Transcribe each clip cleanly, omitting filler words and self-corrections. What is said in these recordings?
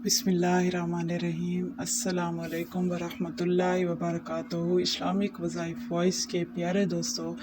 बिस्मिल्लाहिर्रहमानिर्रहीम। अस्सलाम वालेकुम वरहमतुल्लाहि वबरकातुहू। इस्लामिक वज़ाइफ वॉइस के प्यारे दोस्तों,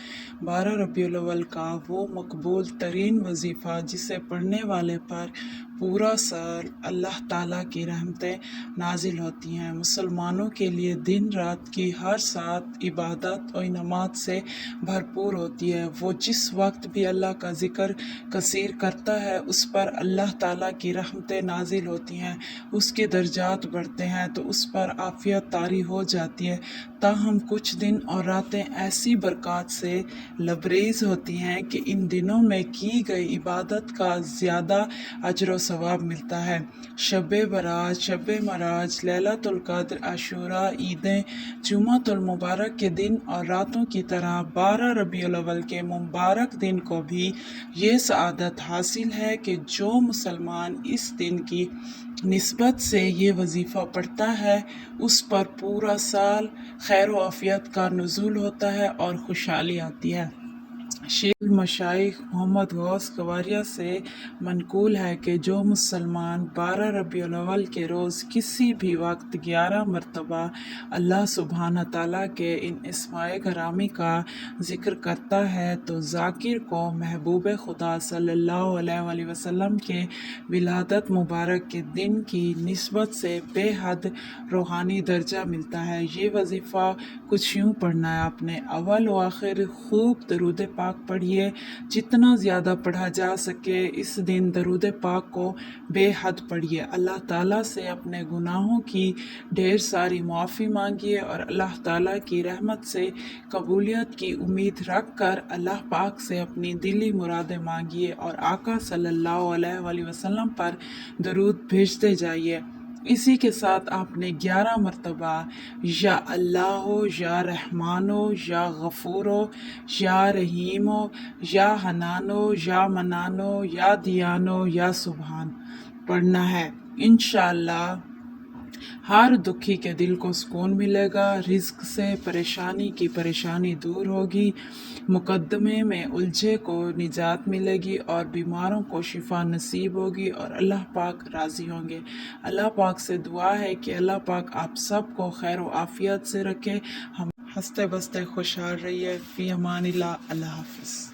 12 रबीउल अव्वल का वो मकबूल तरीन वजीफ़ा जिसे पढ़ने वाले पर पूरा साल अल्लाह ताला की रहमतें नाजिल होती हैं। मुसलमानों के लिए दिन रात की हर सात इबादत और इनामात से भरपूर होती है। वो जिस वक्त भी अल्लाह का ज़िक्र कसीर करता है उस पर अल्लाह ताला की रहमतें नाजिल होती हैं, उसके दर्जात बढ़ते हैं, तो उस पर आफियत तारी हो जाती है। ताहम कुछ दिन और रातें ऐसी बरक़ात से लबरेज़ होती हैं कि इन दिनों में की गई इबादत का ज़्यादा अजर व सवाब मिलता है। शब-ए बरात, शब-ए मराज, लैलतुल क़द्र, आशूरा, ईदें, जुम्मतुल मुबारक के दिन और रातों की तरह 12 रबीउल अव्वल के मुबारक दिन को भी ये सआदत हासिल है कि जो मुसलमान इस दिन की निस्बत से ये वजीफ़ा पढ़ता है उस पर पूरा साल खैर व आफियत का नुज़ूल होता है और खुशहाली आती है। शेख मशाइख मोहम्मद गौस कवारिया से मनकूल है कि जो मुसलमान 12 रबीउल अव्वल के रोज़ किसी भी वक्त 11 मरतबा अल्लाह सुब्हान ताला के इन इस्माए घरामी का ज़िक्र करता है तो ज़ाकिर को महबूब खुदा सल्लल्लाहु अलैहि वसल्लम के विलादत मुबारक के दिन की निस्बत से बेहद रूहानी दर्जा मिलता है। ये वजीफ़ा कुछ यूँ पढ़ना है आपने। अव्वल व आखिर खूब दरूद पाक पढ़िए, जितना ज़्यादा पढ़ा जा सके। इस दिन दरूद पाक को बेहद पढ़िए। अल्लाह ताला से अपने गुनाहों की ढेर सारी मुआफ़ी मांगिए और अल्लाह ताला की रहमत से कबूलियत की उम्मीद रख कर अल्लाह पाक से अपनी दिली मुरादें मांगिए और आका सल्लल्लाहु अलैहि वसल्लम पर दरूद भेजते जाइए। इसी के साथ आपने 11 मरतबा या अल्लाहो, या रहमानो, या गफ़ूरो, या रहीमो, या हनानो, या मनानो, या दियानो, या सुबहान पढ़ना है। इंशाअल्लाह हर दुखी के दिल को सुकून मिलेगा, रिज़्क से परेशानी की परेशानी दूर होगी, मुकद्दमे में उलझे को निजात मिलेगी और बीमारों को शिफा नसीब होगी और अल्लाह पाक राज़ी होंगे। अल्लाह पाक से दुआ है कि अल्लाह पाक आप सब को खैर व आफियत से रखे। हम हंसते बसते खुशहाल रहिए। फ़ी अमानिल्लाह। अल्लाह हाफ़िज़।